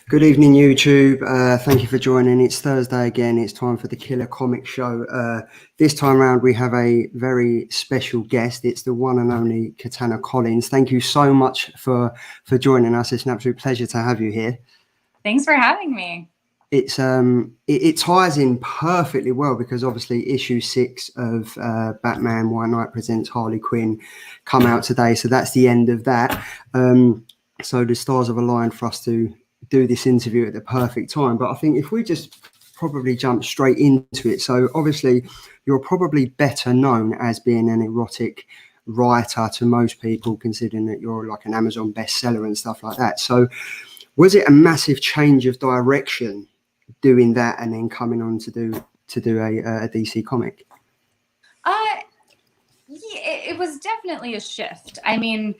Good evening, YouTube. Thank you for joining. It's Thursday again. It's time for the Killer Comic Show. This time around, we have a very special guest. It's the one and only Katana Collins. Thank you so much for joining us. It's an absolute pleasure to have you here. Thanks for having me. It ties in perfectly well because obviously issue 6 of Batman White Knight Presents Harley Quinn come out today. So that's the end of that. So the stars have aligned for us to do this interview at the perfect time. But I think if we just probably jump straight into it. So obviously you're probably better known as being an erotic writer to most people, considering that you're like an Amazon bestseller and stuff like that. So was it a massive change of direction doing that and then coming on to do a DC comic? It was definitely a shift. I mean,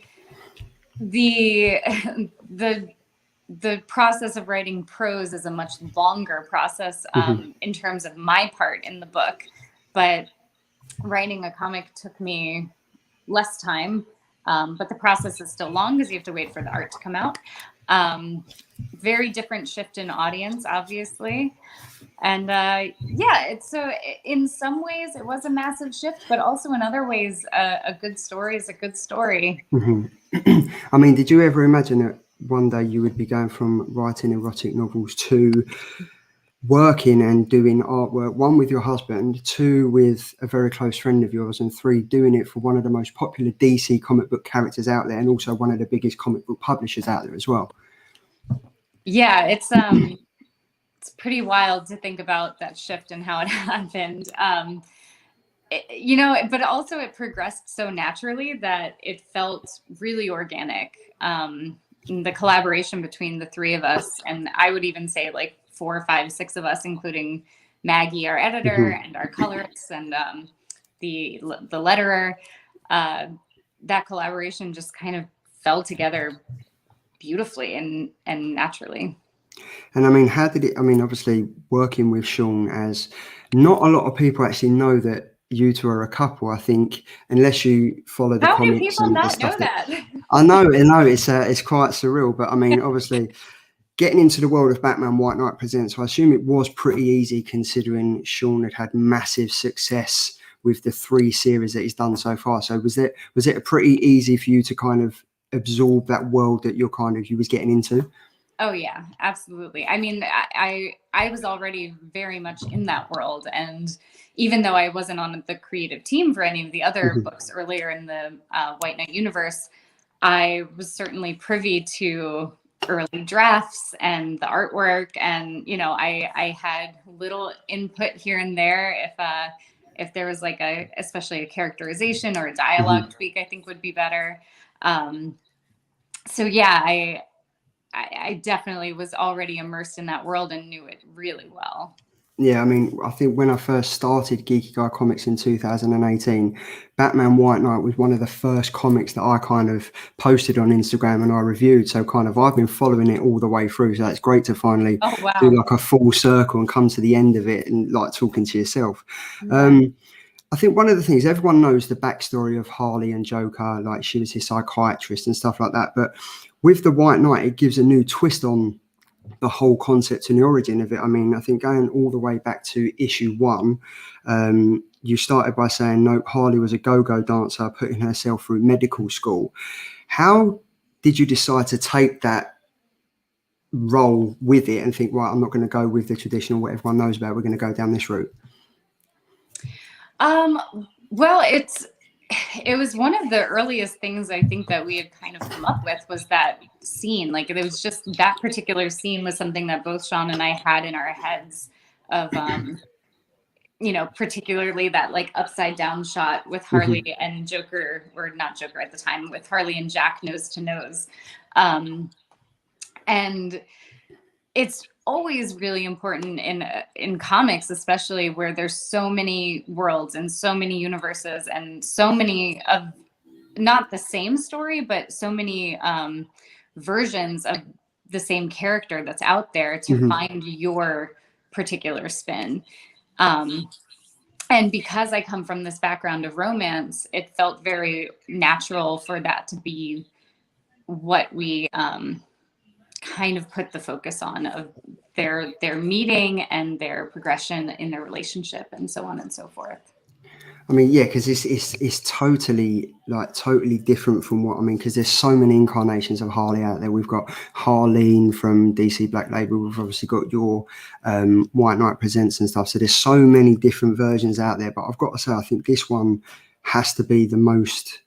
the process of writing prose is a much longer process in terms of my part in the book, but writing a comic took me less time. But the process is still long because you have to wait for the art to come out. Very different shift in audience, obviously. And so in some ways it was a massive shift, but also in other ways, a good story is a good story. I mean, did you ever imagine that one day you would be going from writing erotic novels to working and doing artwork, 1 with your husband, 2 with a very close friend of yours, and 3 doing it for one of the most popular DC comic book characters out there and also one of the biggest comic book publishers out there as well? Yeah, it's pretty wild to think about that shift and how it happened. But also it progressed so naturally that it felt really organic. The collaboration between the 3 of us, and I would even say like 4, 5, 6 of us, including Maggie, our editor, and our colorist, and the letterer. That collaboration just kind of fell together beautifully and naturally. And I mean, how did it? I mean, obviously working with Sean, as not a lot of people actually know that you two are a couple. I think unless you follow the comics. How do people not know that? I know, it's quite surreal. But I mean, obviously, getting into the world of Batman White Knight Presents, I assume it was pretty easy considering Sean had massive success with the 3 series that he's done so far. So was it a pretty easy for you to kind of absorb that world that you was getting into? Oh yeah, absolutely. I mean, I was already very much in that world, and even though I wasn't on the creative team for any of the other books earlier in the White Knight universe, I was certainly privy to early drafts and the artwork, and I had little input here and there if there was like especially a characterization or a dialogue tweak, I think would be better. So yeah, I definitely was already immersed in that world and knew it really well. Yeah, I mean, I think when I first started Geeky Guy Comics in 2018, Batman White Knight was one of the first comics that I kind of posted on Instagram and I reviewed. So kind of I've been following it all the way through. So it's great to finally do like a full circle and come to the end of it and like talking to yourself. I think one of the things, everyone knows the backstory of Harley and Joker, like she was his psychiatrist and stuff like that. But with the White Knight, it gives a new twist on the whole concept and the origin of it. I mean, I think going all the way back to issue 1, you started by saying, no, Harley was a go-go dancer putting herself through medical school. How did you decide to take that role with it and think, right, I'm not going to go with the traditional, what everyone knows about, we're going to go down this route? Well, it was one of the earliest things I think that we had kind of come up with, was that scene. Like, it was just that particular scene was something that both Sean and I had in our heads of, particularly that like upside down shot with Harley and Joker, or not Joker at the time, with Harley and Jack nose to nose. And it's always really important in comics, especially where there's so many worlds and so many universes and so many of not the same story, but so many versions of the same character that's out there, to find your particular spin. And because I come from this background of romance, it felt very natural for that to be what we kind of put the focus on of their meeting and their progression in their relationship and so on and so forth. I mean, yeah, because it's totally different from what I mean. Because there's so many incarnations of Harley out there. We've got Harleen from DC Black Label. We've obviously got your White Knight Presents and stuff. So there's so many different versions out there. But I've got to say, I think this one has to be the most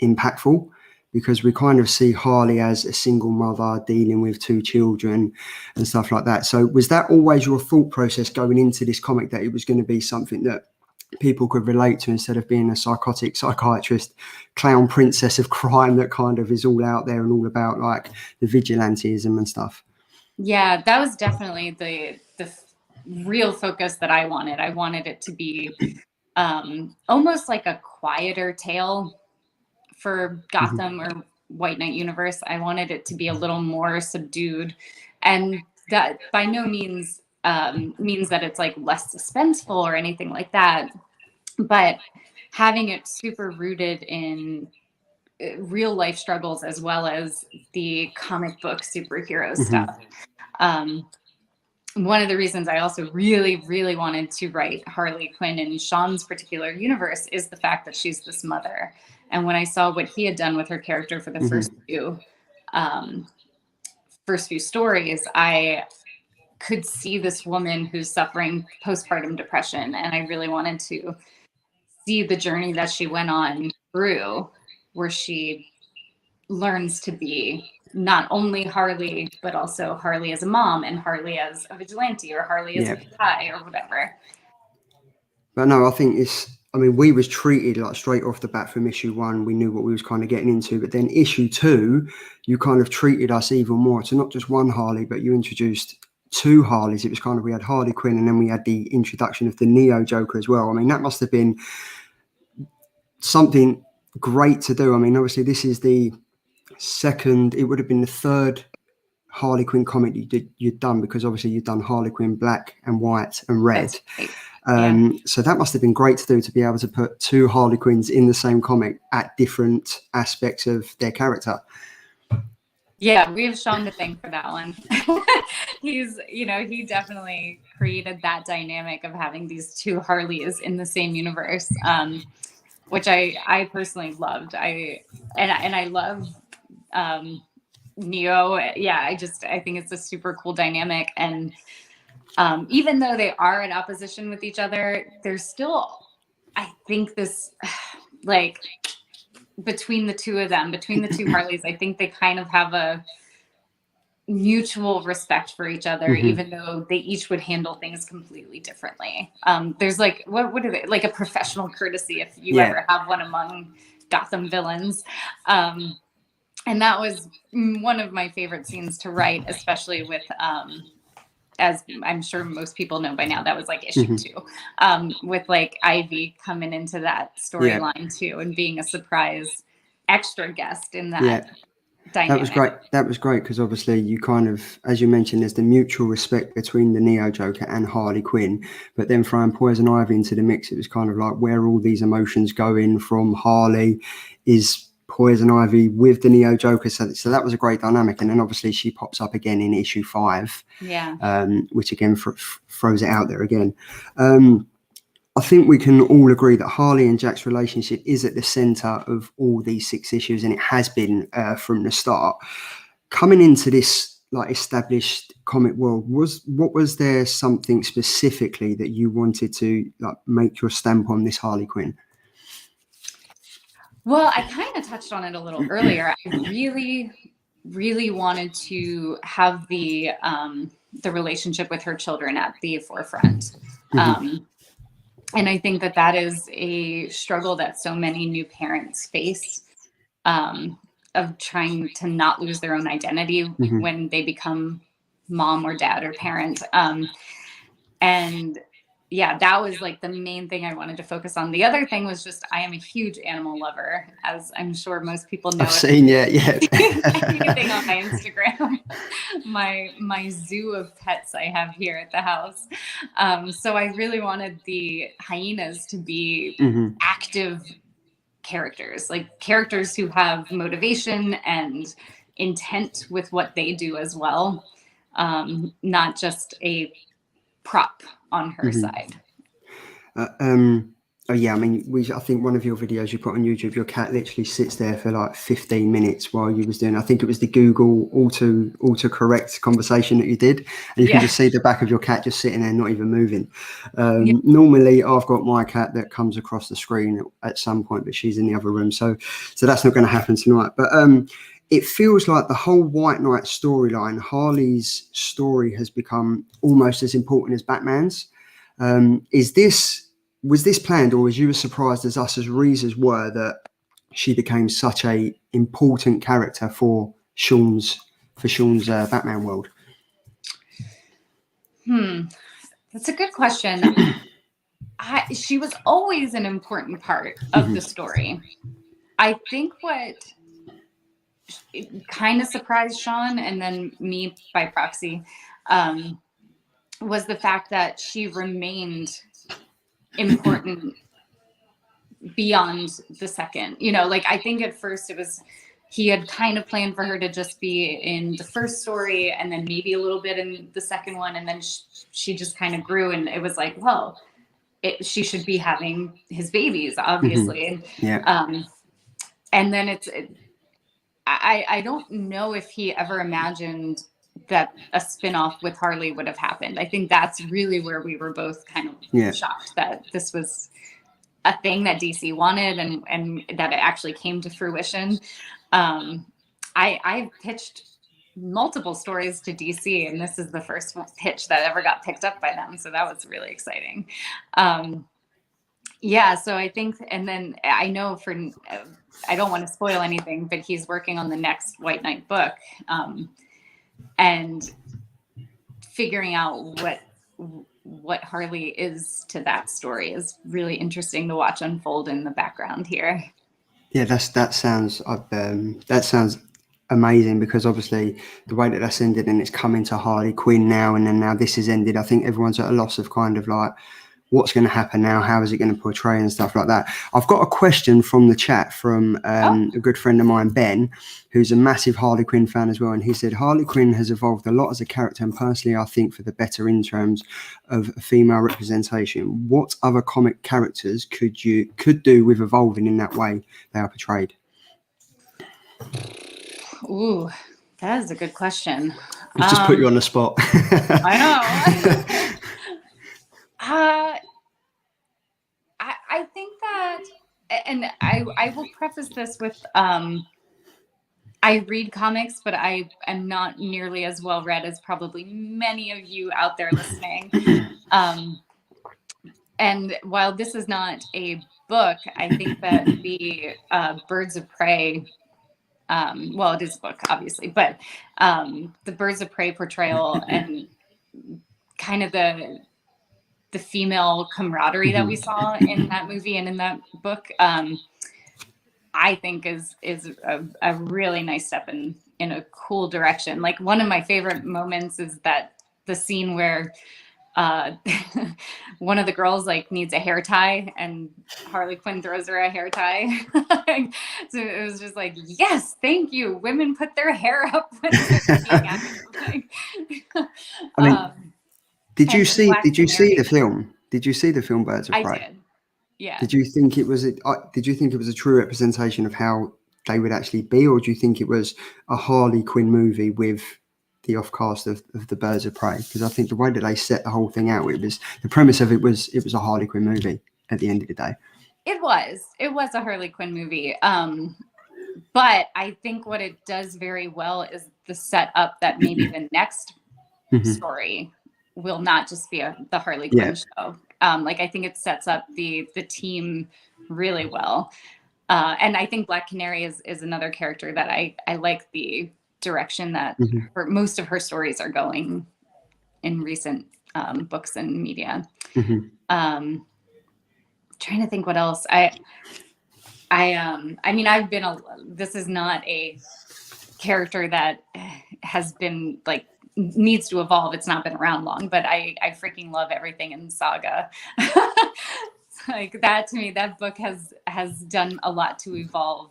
impactful, because we kind of see Harley as a single mother dealing with 2 children and stuff like that. So was that always your thought process going into this comic, that it was going to be something that people could relate to, instead of being a psychotic psychiatrist clown princess of crime that kind of is all out there and all about like the vigilantism and stuff? Yeah, that was definitely the real focus that I wanted. I wanted it to be almost like a quieter tale for Gotham or White Knight universe. I wanted it to be a little more subdued, and that by no means means that it's like less suspenseful or anything like that, but having it super rooted in real life struggles as well as the comic book superhero stuff. One of the reasons I also really wanted to write Harley Quinn in Sean's particular universe is the fact that she's this mother. And when I saw what he had done with her character for the first few stories, I could see this woman who's suffering postpartum depression, and I really wanted to see the journey that she went on through, where she learns to be not only Harley, but also Harley as a mom and Harley as a vigilante or Harley as a guy or whatever. But no, I think we was treated like straight off the bat from issue 1, we knew what we was kind of getting into. But then issue 2, you kind of treated us even more to not just one Harley, but you introduced 2 Harleys. It was kind of, we had Harley Quinn and then we had the introduction of the Neo Joker as well. I mean, that must have been something great to do. I mean, obviously this is the second, it would have been the third Harley Quinn comic you'd done, because obviously you'd done Harley Quinn Black and White and Red. So that must have been great to do, to be able to put 2 Harley Quinns in the same comic at different aspects of their character. Yeah, we have Sean to thank for that one. He definitely created that dynamic of having these 2 Harleys in the same universe, which I personally loved. I love Neo. Yeah, I think it's a super cool dynamic. And even though they are in opposition with each other, there's still, I think, this like between the 2 of them, between the 2 Harleys, I think they kind of have a mutual respect for each other, even though they each would handle things completely differently. There's like, what are they, like a professional courtesy if you ever have one among Gotham villains. And that was one of my favorite scenes to write, especially with, as I'm sure most people know by now, that was like issue 2, with like Ivy coming into that storyline too, and being a surprise extra guest in that dynamic. That was great because obviously you kind of, as you mentioned, there's the mutual respect between the Neo Joker and Harley Quinn, but then throwing Poison Ivy into the mix, it was kind of like where all these emotions go in from Harley is Poison Ivy with the Neo Joker, so that was a great dynamic. And then obviously she pops up again in issue 5, which again throws it out there again. I think we can all agree that Harley and Jack's relationship is at the center of all these 6 issues, and it has been from the start. Coming into this like established comic world, was there something specifically that you wanted to like make your stamp on this Harley Quinn? Well, I kind of touched on it a little earlier. I really wanted to have the relationship with her children at the forefront. And I think that is a struggle that so many new parents face, of trying to not lose their own identity when they become mom or dad or parent. And yeah, that was like the main thing I wanted to focus on. The other thing was just, I am a huge animal lover, as I'm sure most people know. I've seen, anything on my Instagram, my zoo of pets I have here at the house. So I really wanted the hyenas to be active characters, like characters who have motivation and intent with what they do as well, not just a prop on her side. Oh yeah, I mean, I think one of your videos you put on YouTube, your cat literally sits there for like 15 minutes while you was doing, I think it was the Google autocorrect conversation that you did, and you can just see the back of your cat just sitting there, not even moving. Normally I've got my cat that comes across the screen at some point, but she's in the other room, so that's not going to happen tonight. But it feels like the whole White Knight storyline, Harley's story, has become almost as important as Batman's. Was this planned, or was you as surprised as us as readers were that she became such a important character for Sean's Batman world? That's a good question. She was always an important part of the story. I think what kind of surprised Sean, and then me by proxy, was the fact that she remained important beyond the second. Like, I think at first he had kind of planned for her to just be in the first story and then maybe a little bit in the second one, and then she just kind of grew, and it was like, well, she should be having his babies, obviously. And then I don't know if he ever imagined that a spin-off with Harley would have happened. I think that's really where we were both kind of shocked that this was a thing that DC wanted, and that it actually came to fruition. I pitched multiple stories to DC, and this is the first pitch that ever got picked up by them, so that was really exciting. So I think, and then I know I don't want to spoil anything, but he's working on the next White Knight book, and figuring out what Harley is to that story is really interesting to watch unfold in the background here. Yeah, that sounds amazing, because obviously the way that that's ended, and it's coming to Harley Quinn now, and then now this has ended, I think everyone's at a loss of kind of like, what's going to happen now? How is it going to portray and stuff like that? I've got a question from the chat from a good friend of mine, Ben, who's a massive Harley Quinn fan as well. And he said, Harley Quinn has evolved a lot as a character, and personally, I think for the better in terms of female representation. What other comic characters could do with evolving in that way they are portrayed? Ooh, that is a good question. Let's just put you on the spot. I know. I think that, and I will preface this with, I read comics, but I am not nearly as well read as probably many of you out there listening. And while this is not a book, I think that the Birds of Prey, well, it is a book, obviously, but the Birds of Prey portrayal and kind of the female camaraderie that we saw in that movie and in that book, I think is a really nice step in a cool direction. Like, one of my favorite moments is that the scene where one of the girls like needs a hair tie, and Harley Quinn throws her a hair tie. So it was just like, yes, thank you. Women put their hair up. I mean, did you see the film? Did you see the film Birds of Prey? I did. Yeah. Did you think it was a true representation of how they would actually be, or do you think it was a Harley Quinn movie with the offcast of the Birds of Prey? Because I think the way that they set the whole thing out, the premise of it was a Harley Quinn movie at the end of the day. It was a Harley Quinn movie. But I think what it does very well is the setup that maybe the next story will not just be the Harley Quinn show. Like, I think it sets up the team really well. And I think Black Canary is another character that I like the direction that most of her stories are going in recent books and media. Trying to think what else. I mean, this is not a character that has been like, needs to evolve. It's not been around long, but I freaking love everything in Saga. Like, that, to me, that book has done a lot to evolve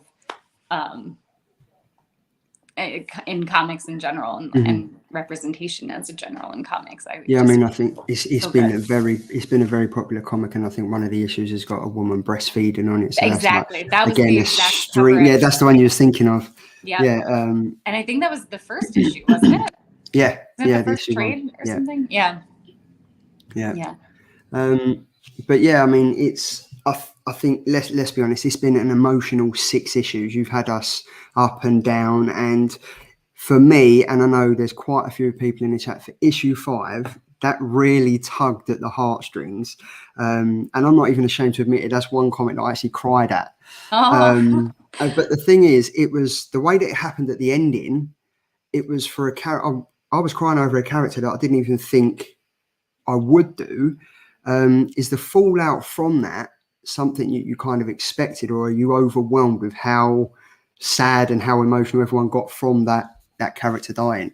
in comics in general, and representation as a general in comics. I mean, I think it's been a very popular comic, and I think one of the issues has got a woman breastfeeding on it. So exactly, that's like, that was again, the a exact string. Yeah, that's the one you was thinking of. Yeah. And I think that was the first issue, wasn't it? Yeah. Wasn't it the first trade or something? Yeah. But yeah, I mean, it's. I think let's be honest. It's been an emotional 6 issues. You've had us up and down, and for me, and I know there's quite a few people in the chat, for issue 5, that really tugged at the heartstrings. And I'm not even ashamed to admit it. That's one comic that I actually cried at. But the thing is, it was the way that it happened at the ending. It was for a character. I was crying over a character that I didn't even think I would do. Is the fallout from that something you kind of expected, or are you overwhelmed with how sad and how emotional everyone got from that character dying?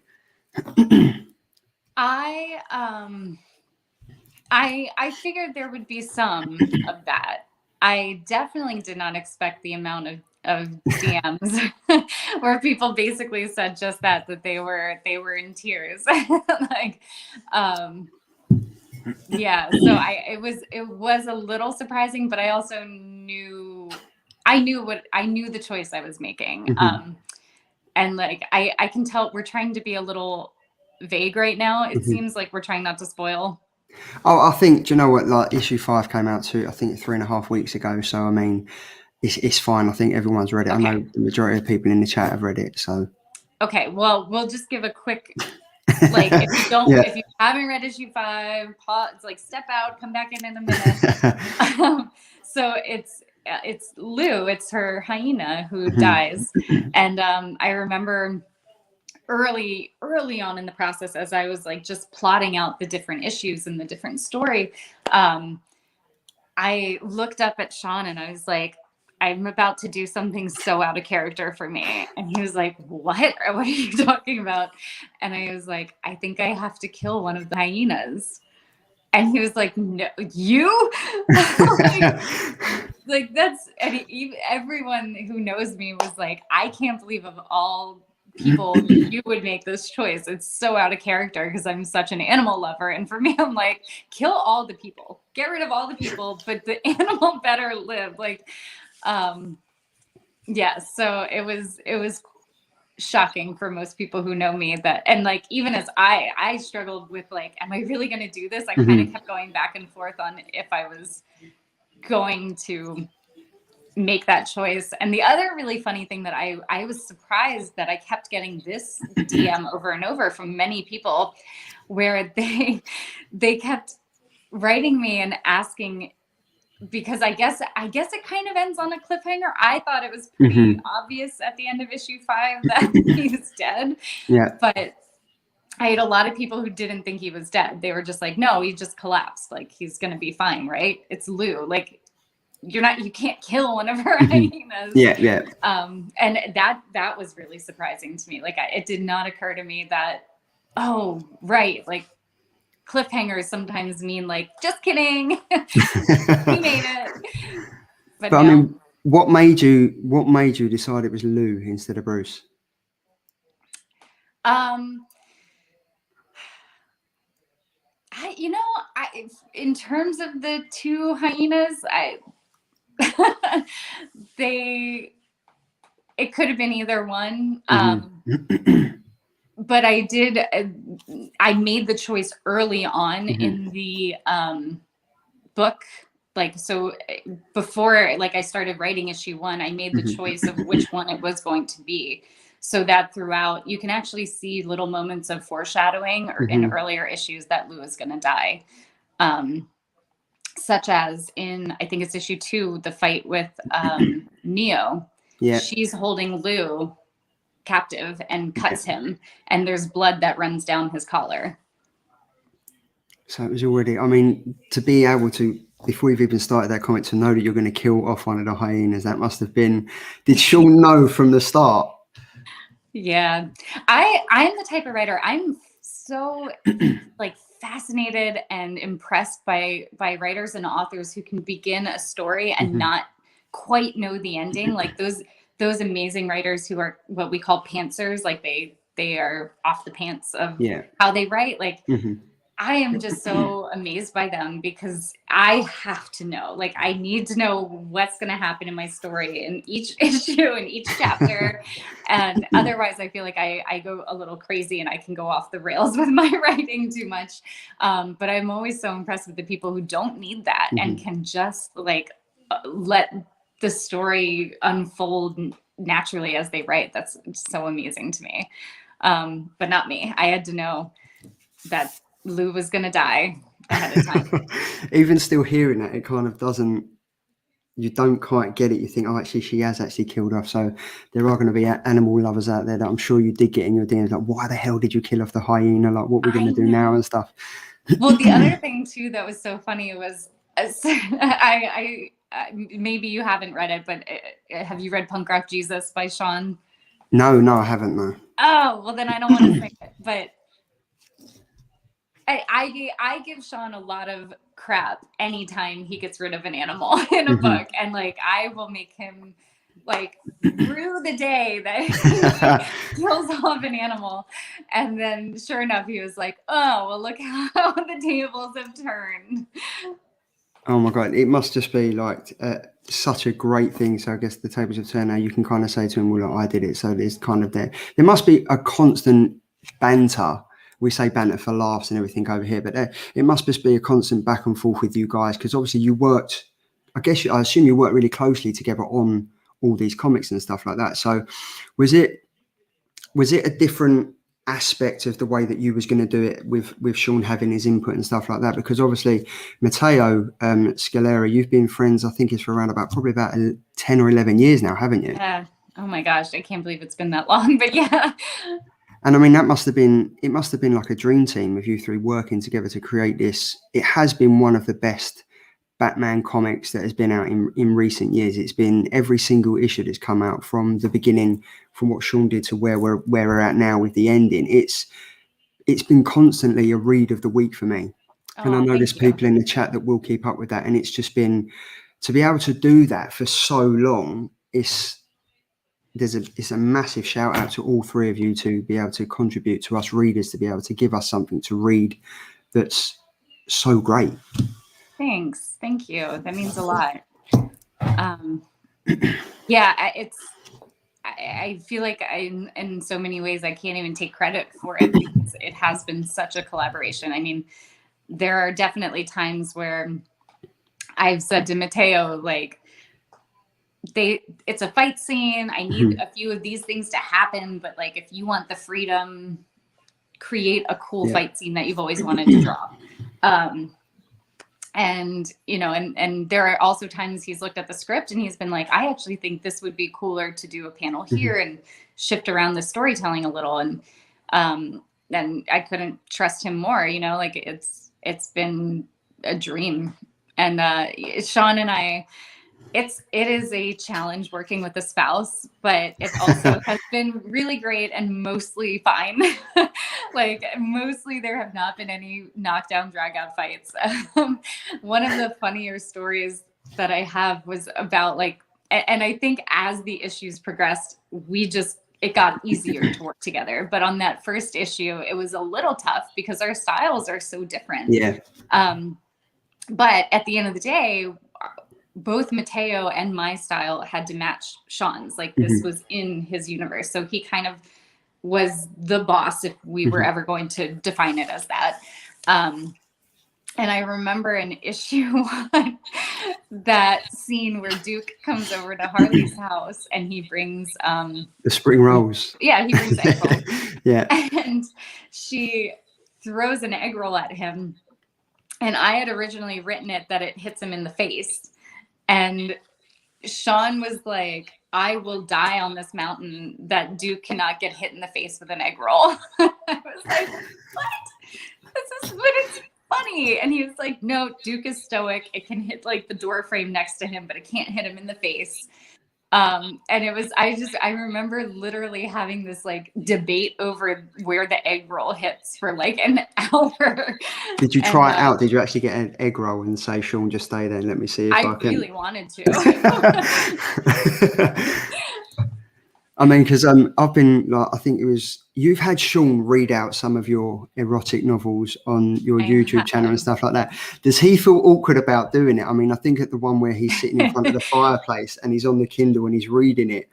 I figured there would be some of that. I definitely did not expect the amount of DMs where people basically said just that they were in tears. Like, yeah. So it was a little surprising, but I also knew the choice I was making. And like, I can tell we're trying to be a little vague right now. It seems like we're trying not to spoil. Oh, I think, do you know what? Like, issue 5 came out I think 3.5 weeks ago. So I mean, it's fine. I think everyone's read it. Okay. I know the majority of people in the chat have read it. So okay, well, we'll just give a quick, like, if you haven't read issue 5, pause, like, step out, come back in a minute. So it's Lou. It's her hyena who dies, and I remember early on in the process, as I was like just plotting out the different issues and the different story, I looked up at Sean and I was like, I'm about to do something so out of character for me. And he was like, what are you talking about? And I was like, I think I have to kill one of the hyenas. And he was like, no, you? like that's, and everyone who knows me was like, I can't believe of all people you would make this choice. It's so out of character because I'm such an animal lover. And for me, I'm like, kill all the people, get rid of all the people, but the animal better live. Like, yeah. So it was shocking for most people who know me that, and like, even as I struggled with like, am I really going to do this? I kind of kept going back and forth on if I was going to make that choice. And the other really funny thing that I was surprised that I kept getting this DM over and over from many people, where they kept writing me and asking, because I guess it kind of ends on a cliffhanger. I thought it was pretty obvious at the end of issue 5 that he was dead. Yeah. But I had a lot of people who didn't think he was dead. They were just like, no, he just collapsed. Like, he's going to be fine, right? It's Lou. Like, you can't kill one of her hyenas. Yeah. And that was really surprising to me. Like, it did not occur to me that, oh, right. Like, cliffhangers sometimes mean like, just kidding. We made it. But no. I mean, what made you decide it was Lou instead of Bruce? In terms of the two hyenas, it could have been either one. But I made the choice early on in the book. Like, so before, like, I started writing issue 1, I made the choice of which one it was going to be, so that throughout you can actually see little moments of foreshadowing or in earlier issues that Lou is going to die. Such as in, I think it's issue 2, the fight with Neo. Yeah. She's holding Lou captive and cuts him, and there's blood that runs down his collar. So it was already, I mean, to be able to, before you've even started that comic, to know that you're going to kill off one of the hyenas, that must have been, did Sean know from the start? Yeah. I'm the type of writer, I'm so like fascinated and impressed by writers and authors who can begin a story and not quite know the ending. Like those amazing writers who are what we call pantsers, like they are off the pants of how they write. Like, I am just so amazed by them because I have to know, like, I need to know what's going to happen in my story in each issue and each chapter. And otherwise I feel like I go a little crazy and I can go off the rails with my writing too much. But I'm always so impressed with the people who don't need that and can just like let the story unfold naturally as they write. That's so amazing to me. But not me. I had to know that Lou was going to die ahead of time. Even still hearing that, it kind of doesn't, you don't quite get it. You think, oh, actually, she has actually killed off. So there are going to be animal lovers out there that I'm sure you did get in your DMs, like, why the hell did you kill off the hyena? Like, what we're going to do now and stuff. Well, the other thing too that was so funny was, I maybe you haven't read it, but have you read Punk Rock Jesus by Sean? No, I haven't, no. Oh, well then I don't want to say it, but I give Sean a lot of crap anytime he gets rid of an animal in a book, and like I will make him like rue the day that he kills off an animal. And then sure enough, he was like, oh, well, look how the tables have turned. Oh my God, it must just be like such a great thing. So I guess the tables have turned now. You can kind of say to him, well, look, I did it. So there's kind of there must be a constant banter. We say banter for laughs and everything over here, but it must just be a constant back and forth with you guys, because obviously you worked, I assume you worked really closely together on all these comics and stuff like that. So was it a different aspect of the way that you was going to do it with Sean having his input and stuff like that? Because obviously Matteo Scalera, you've been friends, I think it's for around about 10 or 11 years now, haven't you? Yeah. Oh my gosh, I can't believe it's been that long, but yeah. And I mean, it must have been like a dream team of you three working together to create this. It has been one of the best Batman comics that has been out in recent years. It's been every single issue that's come out from the beginning, from what Sean did to where we're at now with the ending. It's been constantly a read of the week for me. And I know there's people in the chat that will keep up with that. And it's just been, to be able to do that for so long, it's a massive shout out to all three of you to be able to contribute to us readers, to be able to give us something to read that's so great. Thanks. Thank you. That means a lot. Yeah, I feel like in so many ways, I can't even take credit for it because it has been such a collaboration. I mean, there are definitely times where I've said to Matteo, like, it's a fight scene. I need a few of these things to happen, but like, if you want the freedom, create a cool fight scene that you've always wanted to draw. And, you know, and there are also times he's looked at the script and he's been like, I actually think this would be cooler to do a panel here and shift around the storytelling a little. And I couldn't trust him more, you know, like it's been a dream. And Sean and I, it is a challenge working with a spouse, but it also has been really great and mostly fine. Like mostly there have not been any knockdown, drag out fights. One of the funnier stories that I have was about like, and I think as the issues progressed, it got easier to work together. But on that first issue, it was a little tough because our styles are so different. Yeah. But at the end of the day, both Matteo and my style had to match Sean's. Like this was in his universe. So he kind of was the boss if we were ever going to define it as that. And I remember in issue 1, that scene where Duke comes over to Harley's house and he brings the spring rolls. Yeah, he brings egg rolls. Yeah. And she throws an egg roll at him. And I had originally written it that it hits him in the face. And Sean was like, I will die on this mountain that Duke cannot get hit in the face with an egg roll. I was like, what? But it's funny. And he was like, no, Duke is stoic. It can hit like the door frame next to him, but it can't hit him in the face. And it was, I remember literally having this like debate over where the egg roll hits for like an hour. Did you try it out? Did you actually get an egg roll and say, Sean, just stay there and let me see if I can? I really wanted to. I mean, because I've been like, I think it was you've had Sean read out some of your erotic novels on your I YouTube channel and have. stuff like that. Does he feel awkward about doing it? I mean, I think at the one where he's sitting in front of the fireplace and he's on the Kindle and he's reading it,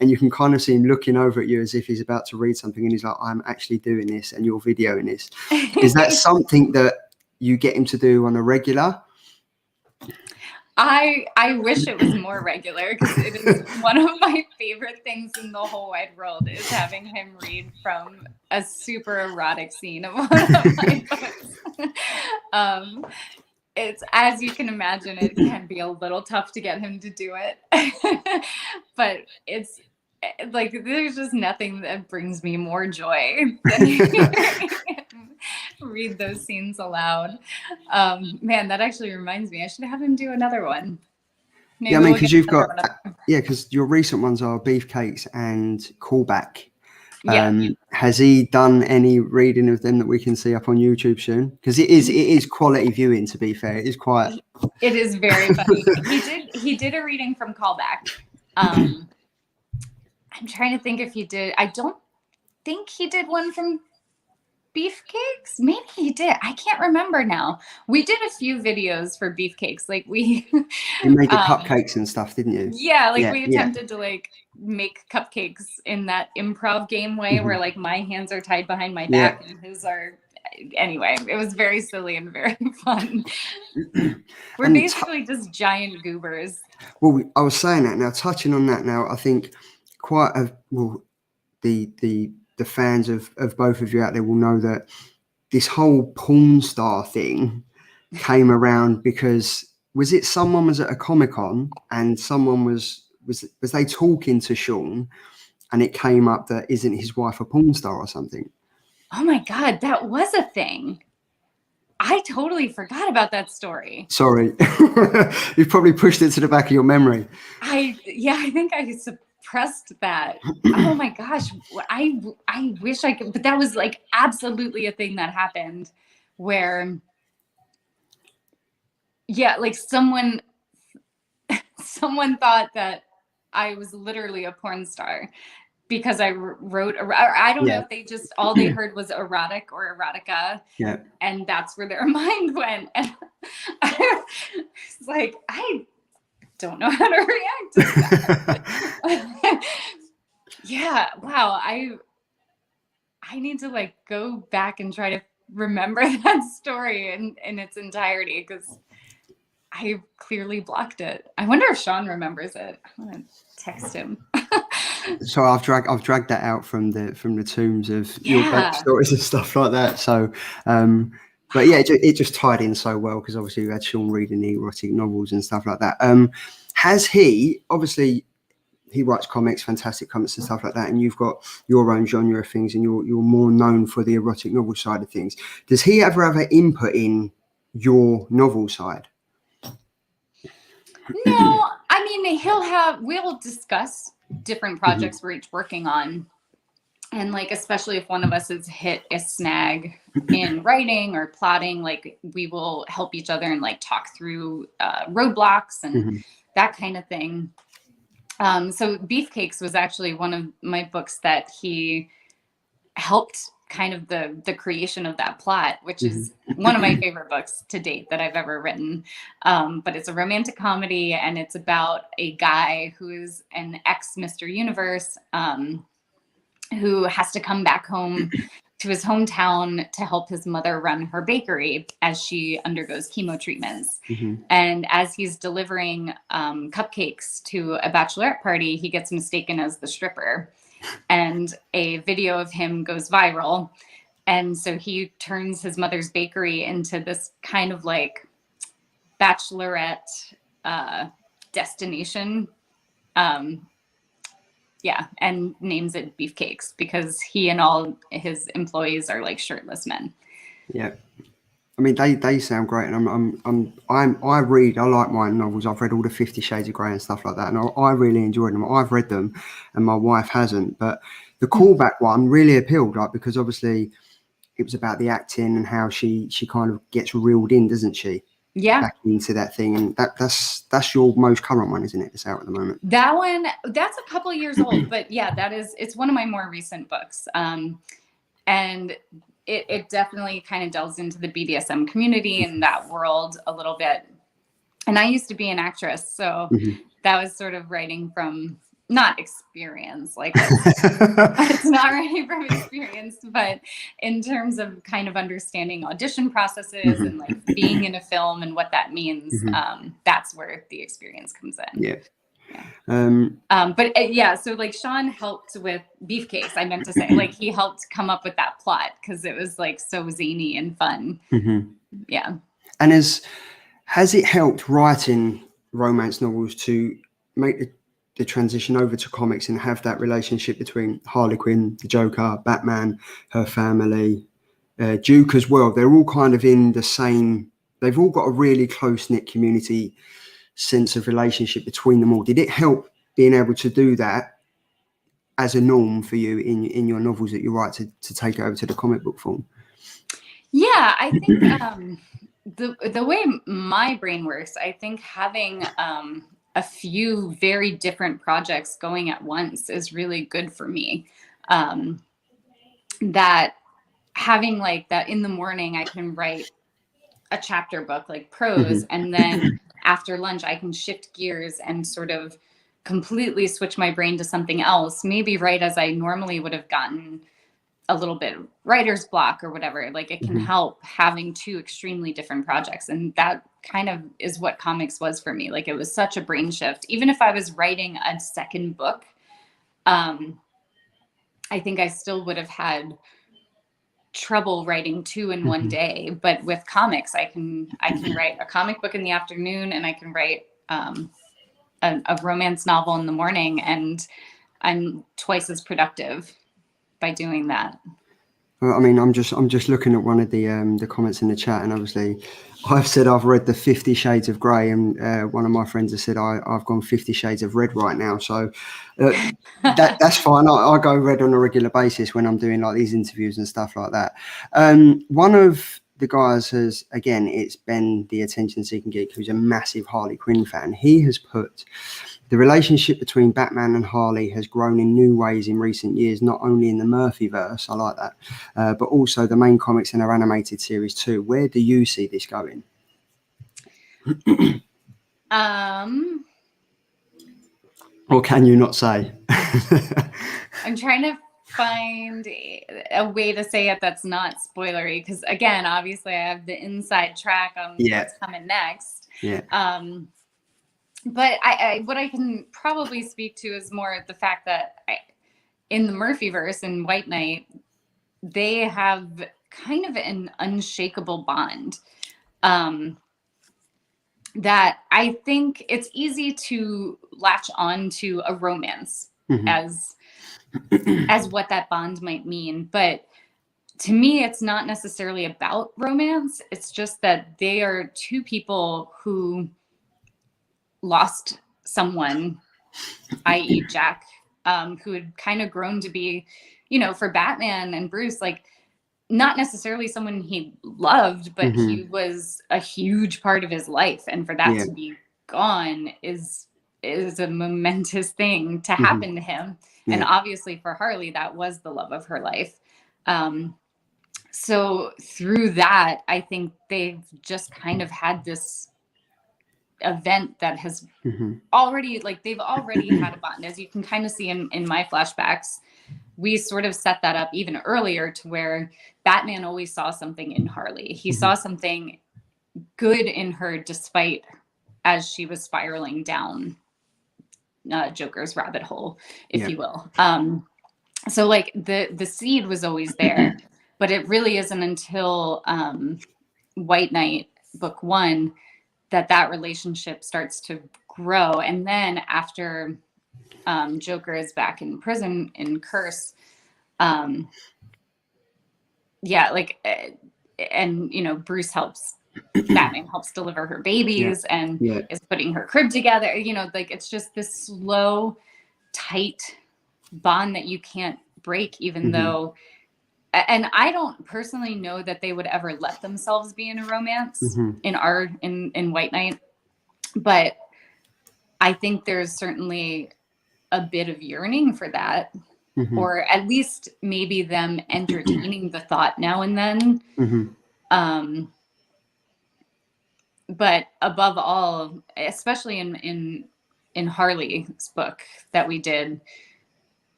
and you can kind of see him looking over at you as if he's about to read something, and he's like, "I'm actually doing this, and you're videoing this." Is that something that you get him to do on a regular? I wish it was more regular, because it is one of my favorite things in the whole wide world is having him read from a super erotic scene of one of my books. It's, as you can imagine, it can be a little tough to get him to do it, but it's like there's just nothing that brings me more joy than hearing him read those scenes aloud. Man, that actually reminds me, I should have him do another one. Maybe Yeah, I mean, we'll because get you've got another one. because your recent ones are Beefcakes and Callback. Yeah. Has he done any reading of them that we can see up on YouTube soon? Because it is quality viewing, to be fair. It is quite. It is very funny. He did a reading from Callback. I'm trying to think if he did. I don't think he did one from Beefcakes. Maybe he did. I can't remember now. We did a few videos for Beefcakes. Like we You made the cupcakes and stuff, didn't you? yeah, like Yeah, we yeah. attempted to like make cupcakes in that improv game way where like my hands are tied behind my back and his are. Anyway, it was very silly and very fun. We're And basically just giant goobers. Well, I was saying that now, touching on that now, I think quite a well, the fans of both of you out there will know that this whole porn star thing came around because someone was at a Comic-Con and someone was they talking to Sean, and it came up that isn't his wife a porn star or something. Oh my God, that was a thing. I totally forgot about that story. Sorry. You've probably pushed it to the back of your memory. I think I suppressed that. Oh my gosh. I wish I could, but that was like absolutely a thing that happened where, yeah, like someone thought that I was literally a porn star because I wrote, or I don't know if they just, all they heard was erotic or erotica. Yeah. And that's where their mind went. And I was like, I don't know how to react to that. Yeah. Wow. I need to like go back and try to remember that story in its entirety, because I clearly blocked it. I wonder if Sean remembers it. I'm gonna text him. So I've dragged that out from the tombs of your backstories and stuff like that. So, but yeah, it just tied in so well because obviously we had Sean reading the erotic novels and stuff like that. Has he obviously he writes comics, fantastic comics and stuff like that, and you've got your own genre of things, and you're more known for the erotic novel side of things. Does he ever have an input in your novel side? No, I mean we'll discuss different projects we're each working on, and like especially if one of us has hit a snag in writing or plotting, like we will help each other and like talk through roadblocks and that kind of thing. So Beefcakes was actually one of my books that he helped kind of the creation of that plot, which is one of my favorite books to date that I've ever written. But it's a romantic comedy, and it's about a guy who is an ex-Mr. Universe who has to come back home to his hometown to help his mother run her bakery as she undergoes chemo treatments. And as he's delivering cupcakes to a bachelorette party, he gets mistaken as the stripper. And a video of him goes viral. And so he turns his mother's bakery into this kind of like bachelorette destination. Yeah, and names it Beefcakes because he and all his employees are like shirtless men. Yeah. I mean, they sound great, and I like my novels. I've read all the 50 Shades of Grey and stuff like that, and I really enjoyed them. I've read them, and my wife hasn't. But the Callback one really appealed, like because obviously it was about the acting and how she kind of gets reeled in, doesn't she? Yeah. back into that thing, and that's your most current one, isn't it? It's out at the moment. That one, that's a couple years old, but yeah, it's one of my more recent books. And it definitely kind of delves into the BDSM community and that world a little bit. And I used to be an actress, so that was sort of writing from not experience, like it's not writing from experience, but in terms of kind of understanding audition processes and like being in a film and what that means, that's where the experience comes in. Yeah. Yeah, so like Sean helped with Beefcakes. I meant to say, like, he helped come up with that plot because it was like so zany and fun. Yeah. And has it helped writing romance novels to make the transition over to comics and have that relationship between Harley Quinn, the Joker, Batman, her family, Duke as well? They're all kind of in the same. They've all got a really close-knit community sense of relationship between them all. Did it help being able to do that as a norm for you in your novels that you write to take it over to the comic book form? Yeah, I think the way my brain works, I think having a few very different projects going at once is really good for me. That having like that in the morning, I can write a chapter book, like prose, and then after lunch, I can shift gears and sort of completely switch my brain to something else, maybe write as I normally would have gotten a little bit of writer's block or whatever. Like it can help having two extremely different projects. And that kind of is what comics was for me. Like it was such a brain shift. Even if I was writing a second book, I think I still would have had trouble writing two in one day. But with comics, I can write a comic book in the afternoon, and I can write a romance novel in the morning, and I'm twice as productive by doing that. I mean, I'm just looking at one of the comments in the chat, and obviously, I've said I've read the 50 Shades of Grey, and one of my friends has said I've gone 50 Shades of Red right now. So that's fine. I go red on a regular basis when I'm doing like these interviews and stuff like that. One of the guys has, again, it's Ben, the attention seeking geek, who's a massive Harley Quinn fan. He has put the relationship between Batman and Harley has grown in new ways in recent years, not only in the Murphyverse, I like that, but also the main comics and their animated series too. Where do you see this going? Or can you not say? I'm trying to find a way to say it that's not spoilery, because again, obviously I have the inside track on what's coming next. But what I can probably speak to is more the fact that in the Murphyverse and White Knight, they have kind of an unshakable bond that I think it's easy to latch on to a romance as what that bond might mean. But to me, it's not necessarily about romance. It's just that they are two people who lost someone, i.e. Jack, who had kind of grown to be, for Batman and Bruce, like not necessarily someone he loved, but he was a huge part of his life. And for that to be gone is a momentous thing to happen to him. And obviously for Harley, that was the love of her life. So through that, I think they've just kind of had this event that has already, like, they've already had a bond. As you can kind of see in my flashbacks, we sort of set that up even earlier to where Batman always saw something in Harley. He saw something good in her, despite as she was spiraling down Joker's rabbit hole, if you will. So like the seed was always there, but it really isn't until White Knight book 1 that relationship starts to grow. And then after Joker is back in prison in Curse, and Bruce helps, Batman helps deliver her babies and is putting her crib together. Like it's just this slow, tight bond that you can't break, even though and I don't personally know that they would ever let themselves be in a romance in White Knight, but I think there's certainly a bit of yearning for that, or at least maybe them entertaining the thought now and then. But above all, especially in Harley's book that we did,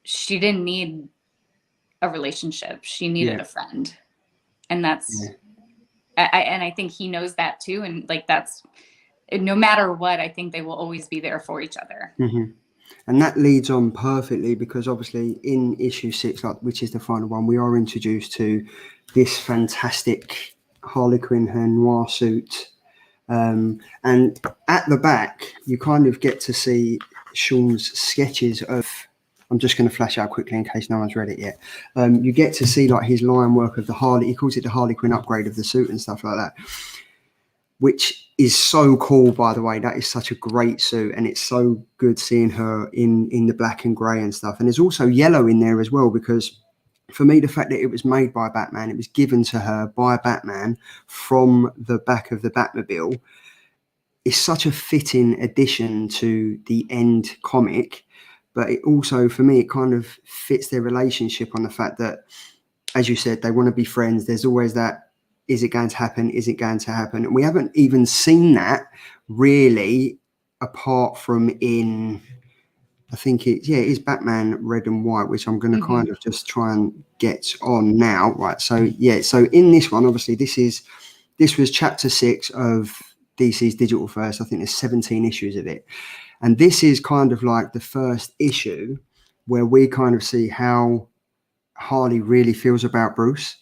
she didn't need a relationship. She needed a friend. And that's, I think he knows that too. And like, that's, no matter what, I think they will always be there for each other. And that leads on perfectly, because obviously in issue 6, which is the final one, we are introduced to this fantastic Harley Quinn, her noir suit. And at the back, you kind of get to see Sean's sketches of, I'm just going to flash out quickly in case no one's read it yet. You get to see like his line work of the Harley, he calls it the Harley Quinn upgrade of the suit and stuff like that, which is so cool, by the way. That is such a great suit, and it's so good seeing her in the black and grey and stuff. And there's also yellow in there as well, because for me, the fact that it was made by Batman, it was given to her by Batman from the back of the Batmobile, is such a fitting addition to the end comic. But it also, for me, it kind of fits their relationship on the fact that, as you said, they want to be friends. There's always that, is it going to happen? Is it going to happen? And we haven't even seen that really, apart from in, I think it is Batman Red and White, which I'm going to kind of just try and get on now. Right. So, so in this one, obviously, this was chapter 6 of DC's Digital First. I think there's 17 issues of it. And this is kind of like the first issue where we kind of see how Harley really feels about Bruce.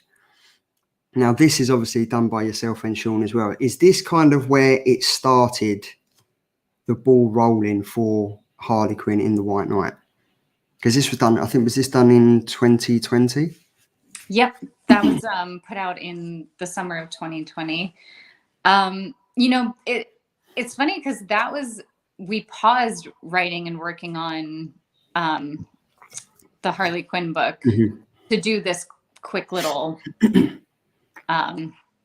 Now, this is obviously done by yourself and Sean as well. Is this kind of where it started the ball rolling for Harley Quinn in the White Knight? Because this was done, I think, was this done in 2020? Yep, that was put out in the summer of 2020. You know, it's funny because that was, we paused writing and working on the Harley Quinn book to do this quick little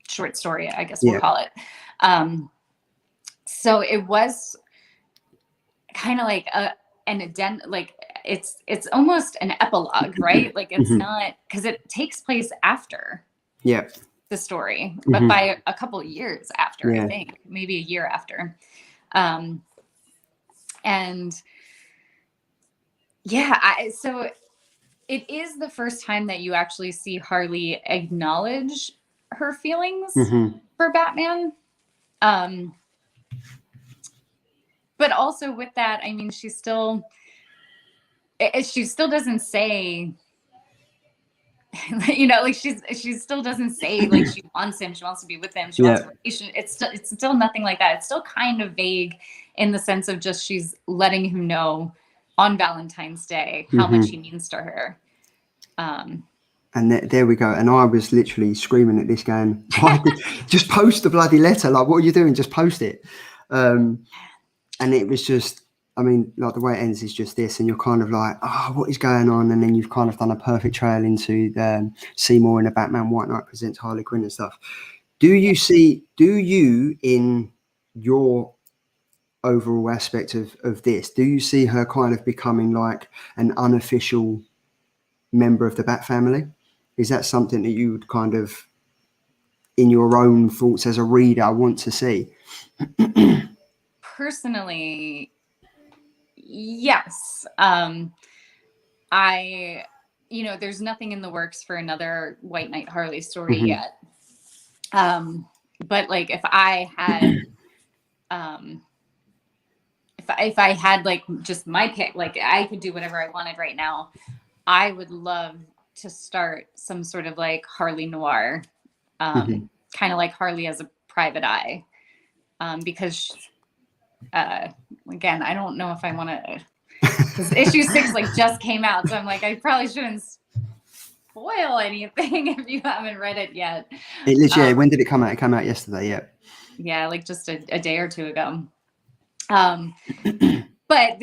short story, I guess we'll call it. So it was kind of like an addendum, like it's almost an epilogue, right? Like it's not, because it takes place after the story, but by a couple of years after, I think maybe a year after. And so it is the first time that you actually see Harley acknowledge her feelings for Batman. But also with that, I mean, she still doesn't say, you know, like she still doesn't say like she wants him, she wants to be with him, she wants relation. It's still nothing like that. It's still kind of vague in the sense of just she's letting him know on Valentine's Day how much he means to her. And there we go. And I was literally screaming at this going, just post the bloody letter. Like, what are you doing? Just post it. And it was just, I mean, like the way it ends is just this. And you're kind of like, what is going on? And then you've kind of done a perfect trail into the Seymour in a Batman White Knight presents Harley Quinn and stuff. Do you in your overall aspect of this, do you see her kind of becoming like an unofficial member of the Bat family? Is that something that you would kind of, in your own thoughts as a reader, want to see? Personally, yes. There's nothing in the works for another White Knight Harley story yet. But like if I had if I had like just my pick, like I could do whatever I wanted right now, I would love to start some sort of like Harley noir, kind of like Harley as a private eye, because again, I don't know if I want to, because issue 6 like just came out, so I'm like, I probably shouldn't spoil anything if you haven't read it yet. It literally, when did it come out? It came out yesterday. Yeah, like just a day or two ago. But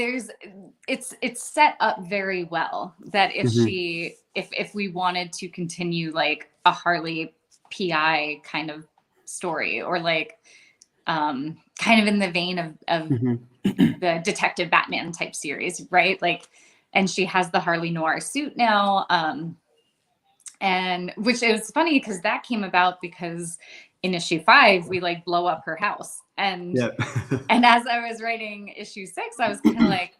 it's set up very well that if Hmm. she if we wanted to continue like a Harley PI kind of story, or like kind of in the vein of Hmm. the Detective Batman type series, right? Like, and she has the Harley Noir suit now, and which is funny because that came about because in issue 5 we like blow up her house, and Yeah. as I was writing issue 6, I was kind of like,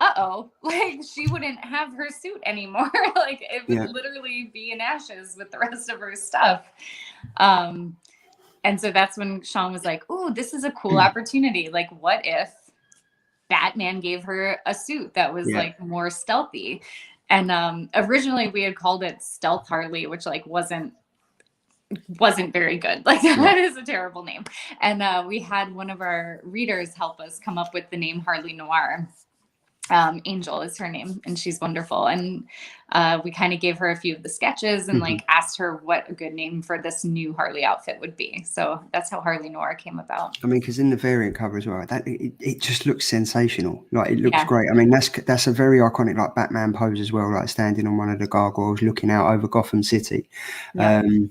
uh-oh, like she wouldn't have her suit anymore. Like it would Yeah. literally be in ashes with the rest of her stuff. Um, and so that's when Sean was like, "Ooh, this is a cool opportunity. Like, what if Batman gave her a suit that was Yeah. like more stealthy?" And originally we had called it Stealth Harley, which like wasn't very good. Like Yeah. that is a terrible name. And we had one of our readers help us come up with the name Harley Noir. Angel is her name, and she's wonderful. And we kind of gave her a few of the sketches and Hmm. like asked her what a good name for this new Harley outfit would be. So that's how Harley Noir came about. I mean, because in the variant cover as well, that it just looks sensational. Like it looks Yeah. great. I mean, that's a very iconic like Batman pose as well, like standing on one of the gargoyles, looking out over Gotham City. Yeah. Um,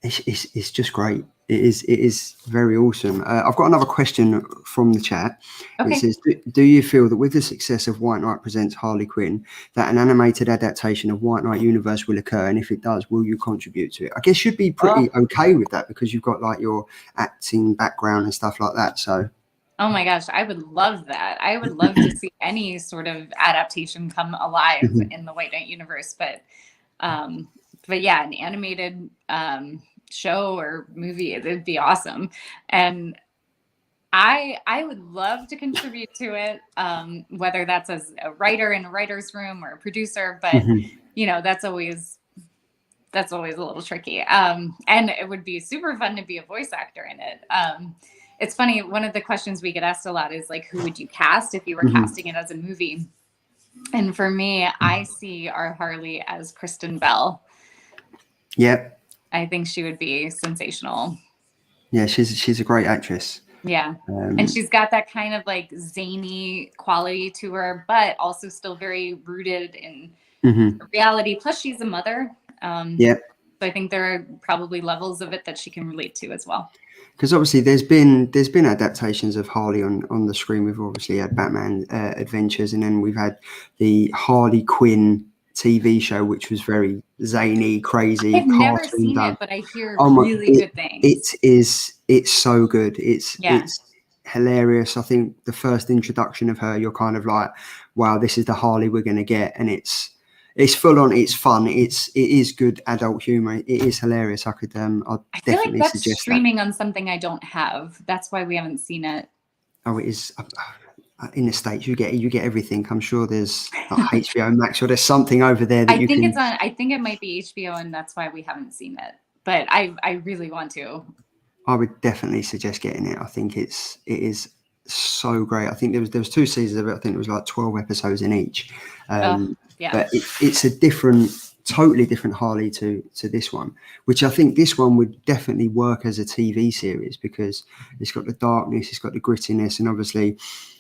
it's just great. It is very awesome. I've got another question from the chat. It Okay. says, do you feel that with the success of White Knight Presents Harley Quinn, that an animated adaptation of White Knight universe will occur? And if it does, will you contribute to it? I guess you'd be pretty Oh, okay with that because you've got like your acting background and stuff like that. So oh my gosh, I would love that. I would love to see any sort of adaptation come alive mhm. in the White Knight universe. But yeah, an animated show or movie, it'd be awesome. And I would love to contribute to it, whether that's as a writer in a writer's room or a producer. But Mhm. you know, that's always a little tricky. And it would be super fun to be a voice actor in it. It's funny. One of the questions we get asked a lot is like, who would you cast if you were Mhm. casting it as a movie? And for me, I see our Harley as Kristen Bell. Yep. I think she would be sensational. Yeah, she's a great actress. Yeah. And Um, she's got that kind of like zany quality to her, but also still very rooted in mhm. reality. Plus, she's a mother. Yep. So I think there are probably levels of it that she can relate to as well. Because obviously there's been adaptations of Harley on the screen. We've obviously had Batman Adventures, and then we've had the Harley Quinn TV show, which was very zany, crazy, I've never cartoon seen done. it, but I hear Oh my! really good things. It's so good. It's Yeah. it's hilarious. I think the first introduction of her, you're kind of like, wow, this is the Harley we're gonna get, and it's full on. It's fun. It is good adult humor. It is hilarious. I'd I feel like definitely that's suggest that. streaming on something I don't have. That's why we haven't seen it. Oh, it is. In the States, you get everything. I'm sure there's like HBO Max or there's something over there that I you think can. it's on, I think it might be HBO, and that's why we haven't seen it. But I really want to. I would definitely suggest getting it. I think it is so great. I think there was 2 seasons of it. I think it was like 12 episodes in each. Oh, Um, yeah. but it's a totally different Harley to this one, which I think this one would definitely work as a TV series because it's got the darkness, it's got the grittiness, and obviously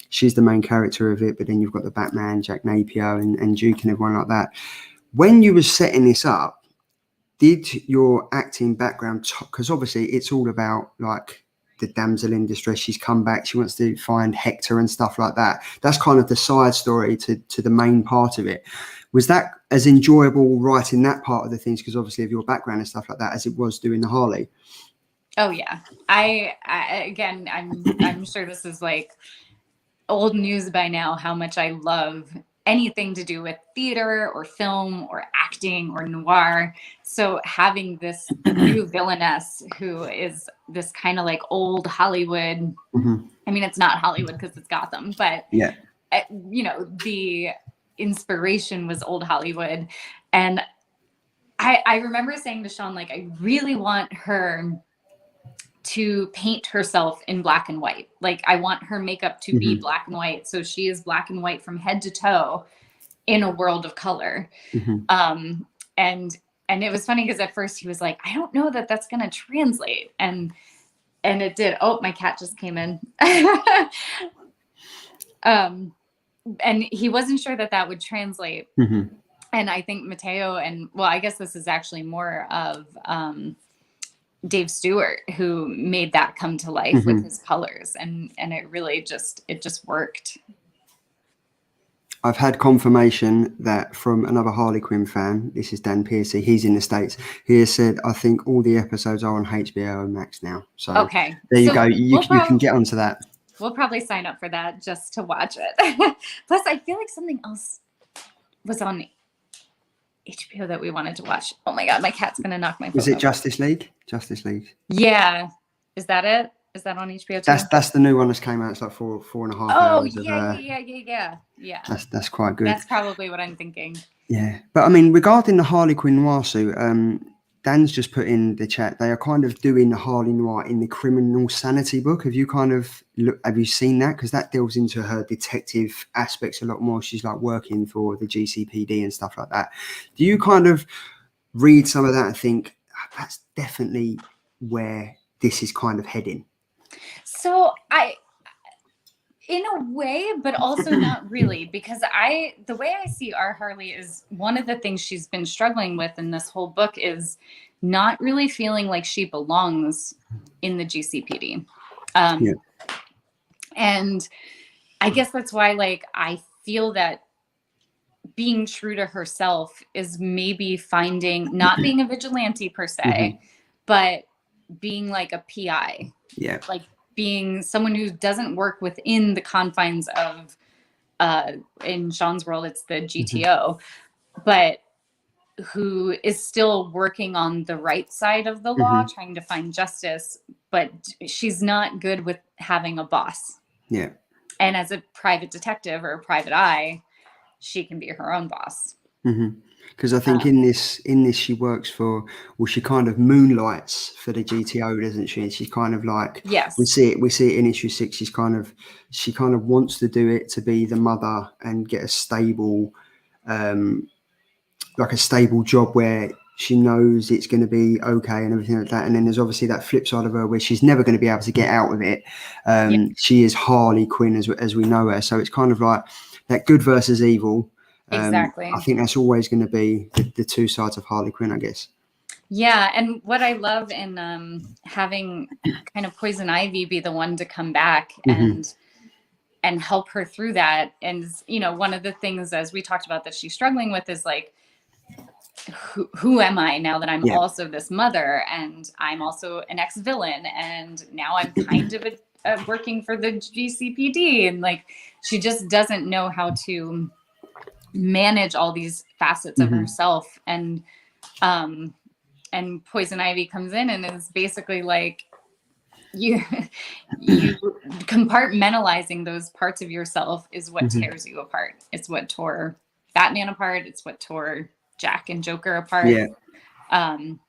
she's the main character of it. But then you've got the Batman, Jack Napier, and Duke and everyone like that. When you were setting this up, did your acting background, because obviously it's all about like the damsel in distress, she's come back, she wants to find Hector and stuff like that, that's kind of the side story to the main part of it. Was that as enjoyable writing that part of the things because obviously of your background and stuff like that as it was doing the Harley? Oh yeah. I again, I'm sure this is like old news by now how much I love anything to do with theater or film or acting or noir. So having this new villainess who is this kind of like old Hollywood. Hmm. I mean, it's not Hollywood because it's Gotham, but Yeah. you know, the inspiration was old Hollywood. And I remember saying to Sean, like, I really want her to paint herself in black and white. Like, I want her makeup to be Hmm. black and white. So she is black and white from head to toe in a world of color. Hmm. Um, and and it was funny because at first he was like, I don't know that that's going to translate. And it did. Oh, my cat just came in. um, and he wasn't sure that would translate. Mm-hmm. And I think Mateo I guess this is actually more of Dave Stewart who made that come to life Mm-hmm. with his colors, and it really just worked. I've had confirmation that from another Harley Quinn fan, this is Dan Piercy, he's in the States, he has said, I think all the episodes are on HBO Max now. So okay, there you go. You can get onto that. We'll probably sign up for that just to watch it. Plus, I feel like something else was on HBO that we wanted to watch. Oh my God, my cat's going to knock my phone Is it over. Justice League? Justice League. Yeah. Is that it? Is that on HBO too? That's the new one that's came out. It's like 4.5 hours. Yeah. That's quite good. That's probably what I'm thinking. Yeah. But I mean, regarding the Harley Quinn noir suit, Dan's just put in the chat, they are kind of doing the Harley noir in the criminal sanity book. Have you seen that? Because that delves into her detective aspects a lot more. She's like working for the GCPD and stuff like that. Do you kind of read some of that and think that's definitely where this is kind of heading? So in a way, but also not really, because the way I see our Harley is one of the things she's been struggling with in this whole book is not really feeling like she belongs in the GCPD. And I guess that's why, like, I feel that being true to herself is maybe not being a vigilante per se, but being like a PI. Yeah. Like being someone who doesn't work within the confines of, in Sean's world, it's the GTO, but who is still working on the right side of the law, trying to find justice, but she's not good with having a boss. Yeah. And as a private detective or a private eye, she can be her own boss. Because I think in this she works for, she kind of moonlights for the GTO, doesn't she? She's kind of like, yes, we see it in issue 6. She kind of wants to do it to be the mother and get a stable, like a stable job where she knows it's going to be okay and everything like that. And then there's obviously that flip side of her where she's never going to be able to get out of it. She is Harley Quinn as we know her. So it's kind of like that good versus evil. Exactly. I think that's always going to be the two sides of Harley Quinn, I guess. Yeah, and what I love in having kind of Poison Ivy be the one to come back and help her through that, and one of the things, as we talked about, that she's struggling with is like, who am I now that I'm also this mother, and I'm also an ex-villain, and now I'm kind of working for the GCPD, and like she just doesn't know how to manage all these facets of herself, and Poison Ivy comes in and is basically like, you compartmentalizing those parts of yourself is what tears you apart. It's what tore Batman apart. It's what tore Jack and Joker apart. And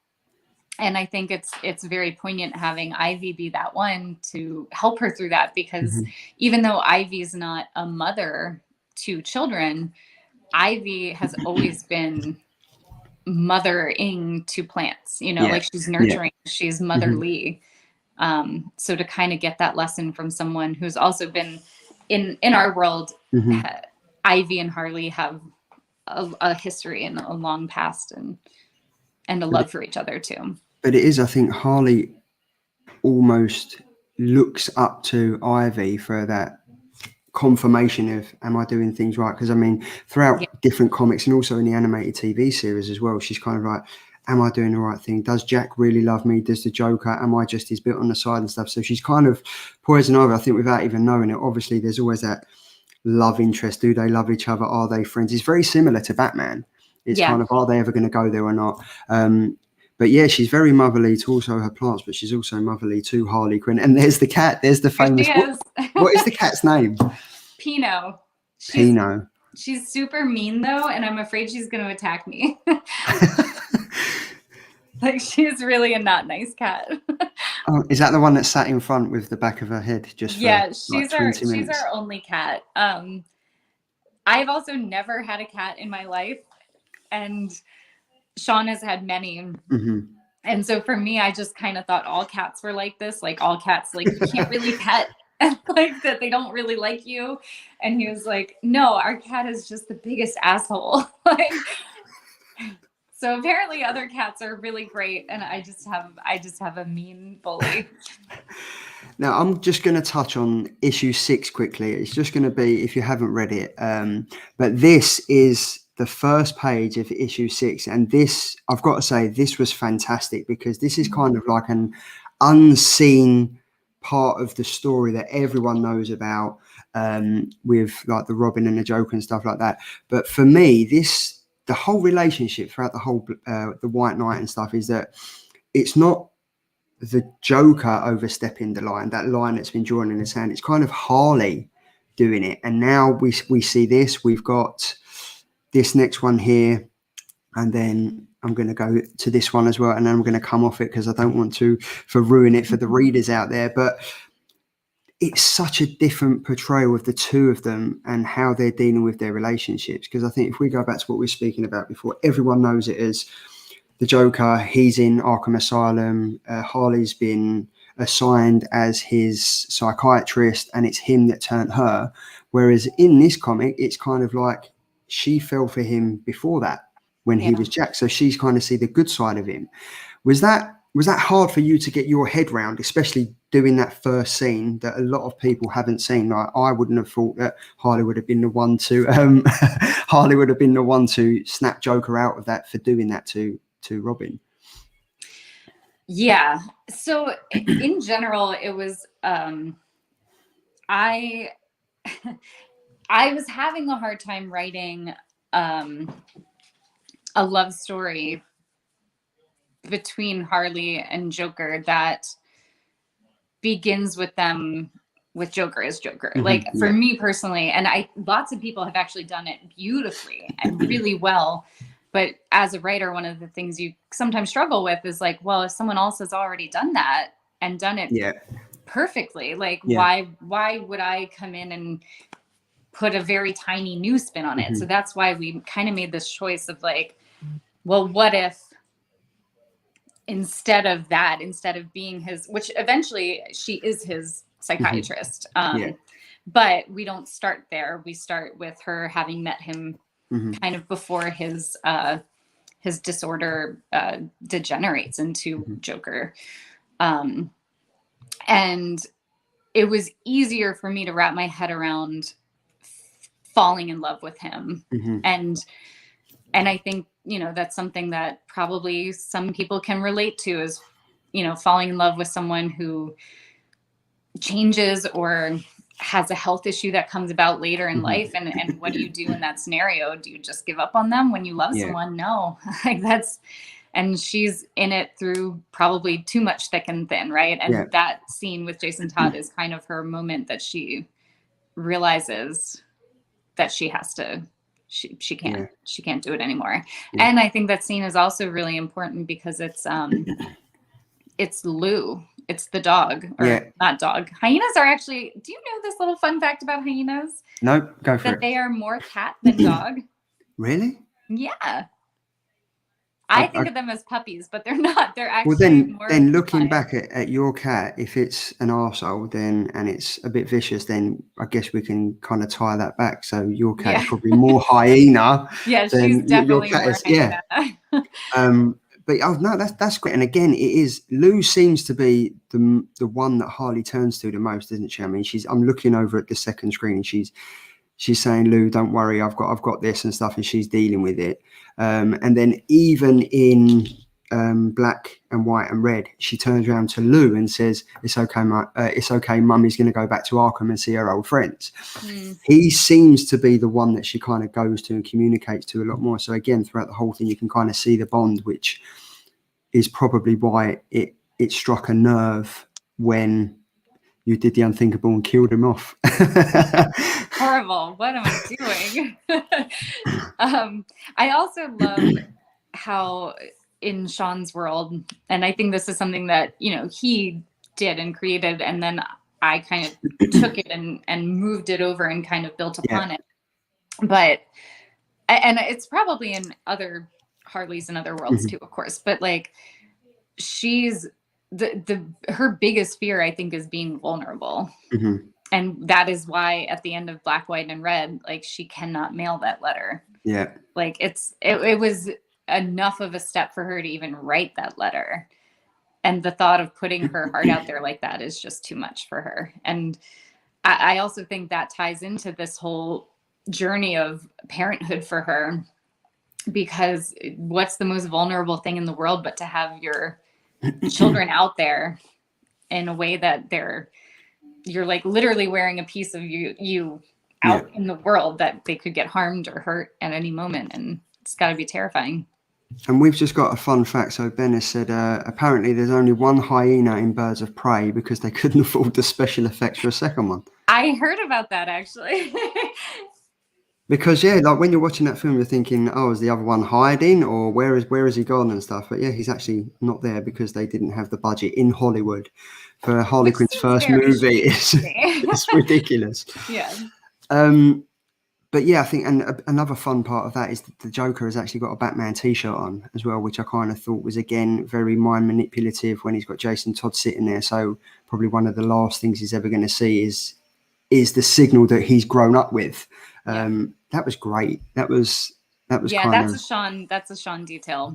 I think it's very poignant having Ivy be that one to help her through that, because even though Ivy's not a mother to children, Ivy has always been mothering to plants, like she's nurturing, she's motherly. So to kind of get that lesson from someone who's also been in our world, Ivy and Harley have a history and a long past and a love for each other too. But it is, I think Harley almost looks up to Ivy for that confirmation of, am I doing things right? Because I mean, throughout different comics and also in the animated TV series as well, she's kind of like, am I doing the right thing? Does Jack really love me? Does the Joker? Am I just his bit on the side and stuff? So she's kind of Poison Ivy, I think, without even knowing it. Obviously, there's always that love interest. Do they love each other? Are they friends? It's very similar to Batman. It's kind of, are they ever going to go there or not? But yeah, she's very motherly to also her plants, but she's also motherly to Harley Quinn. And there's the cat. There's the famous. What is the cat's name? Pino. Pino. She's super mean though, and I'm afraid she's going to attack me. Like, she's really a not nice cat. Oh, is that the one that sat in front with the back of her head? Just for, she's our only cat. I've also never had a cat in my life, and Sean has had many. And so for me, I just kind of thought all cats were like this. Like all cats, like you can't really pet and like that they don't really like you. And he was like, no, our cat is just the biggest asshole. Like, so apparently other cats are really great, and I just have a mean bully. Now, I'm just going to touch on issue 6 quickly. It's just going to be, if you haven't read it, but this is the first page of issue 6. And this, I've got to say, this was fantastic, because this is kind of like an unseen part of the story that everyone knows about, with like the Robin and the Joker and stuff like that. But for me, the whole relationship throughout the whole, the White Knight and stuff, is that it's not the Joker overstepping the line, that line that's been drawn in his hand. It's kind of Harley doing it. And now we see this. We've got this next one here, and then I'm going to go to this one as well, and then I'm going to come off it because I don't want to ruin it for the readers out there. But it's such a different portrayal of the two of them and how they're dealing with their relationships. Because I think if we go back to what we were speaking about before, everyone knows it as the Joker. He's in Arkham Asylum. Harley's been assigned as his psychiatrist, and it's him that turned her. Whereas in this comic, it's kind of like she fell for him before that, when he was Jack. So she's kind of see the good side of him. Was that hard for you to get your head round, especially doing that first scene that a lot of people haven't seen? Like, I wouldn't have thought that Harley would have been the one to snap Joker out of that for doing that to Robin. Yeah. So in general, it was I was having a hard time writing a love story between Harley and Joker that begins with them with Joker as Joker. Like, for me personally, and lots of people have actually done it beautifully and really well. But as a writer, one of the things you sometimes struggle with is like, well, if someone else has already done that and done it perfectly, like why would I come in and put a very tiny new spin on it? So that's why we kind of made this choice of like, well, what if instead of being his, which eventually she is his psychiatrist, but we don't start there. We start with her having met him kind of before his disorder degenerates into Joker. And it was easier for me to wrap my head around falling in love with him. And I think, you know, that's something that probably some people can relate to, is, you know, falling in love with someone who changes or has a health issue that comes about later in life. And what do you do in that scenario? Do you just give up on them when you love someone? No, like and she's in it through probably too much thick and thin. Right. And that scene with Jason Todd is kind of her moment that she realizes that she has to, she can't do it anymore. And I think that scene is also really important because it's Lou. It's the dog, or not dog. Hyenas are actually, do you know this little fun fact about hyenas? No, go for it. That they are more cat than dog. Really? Yeah. I think of them as puppies, but they're not. They're actually more. Then looking back at your cat, if it's an arsehole then, and it's a bit vicious, then I guess we can kind of tie that back. So your cat is probably more hyena. Yeah, she's definitely more hyena. But no, that's great. And again, it is, Lou seems to be the one that Harley turns to the most, isn't she? I mean, I'm looking over at the second screen, and she's saying, Lou, don't worry, I've got this and stuff, and she's dealing with it. And then even in Black and White and Red, she turns around to Lou and says, it's okay, Mummy's going to go back to Arkham and see her old friends. He seems to be the one that she kind of goes to and communicates to a lot more. So again, throughout the whole thing, you can kind of see the bond, which is probably why it struck a nerve when you did the unthinkable and killed him off. Horrible. What am I doing? I also love how in Sean's world, and I think this is something that, you know, he did and created, and then I kind of took it and moved it over and kind of built upon it. But, and it's probably in other Harleys and other worlds too, of course, but like, she's her biggest fear, I think, is being vulnerable. Mm-hmm. And that is why at the end of Black, White, and Red, like, she cannot mail that letter. Yeah. Like, it was enough of a step for her to even write that letter. And the thought of putting her heart out there like that is just too much for her. And I also think that ties into this whole journey of parenthood for her, because what's the most vulnerable thing in the world but to have your children out there in a way that you're like literally wearing a piece of you out in the world, that they could get harmed or hurt at any moment. And it's got to be terrifying. And we've just got a fun fact. So Ben has said, apparently there's only one hyena in Birds of Prey because they couldn't afford the special effects for a second one. I heard about that, actually. Because, yeah, like when you're watching that film, you're thinking, oh, is the other one hiding, or where is he gone and stuff? But yeah, he's actually not there because they didn't have the budget in Hollywood for Harley Quinn's first movie. It's ridiculous. Yeah. But yeah, I think, and another fun part of that is that the Joker has actually got a Batman t-shirt on as well, which I kind of thought was, again, very mind manipulative when he's got Jason Todd sitting there. So probably one of the last things he's ever going to see is the signal that he's grown up with. That was great. That was that's a Sean detail.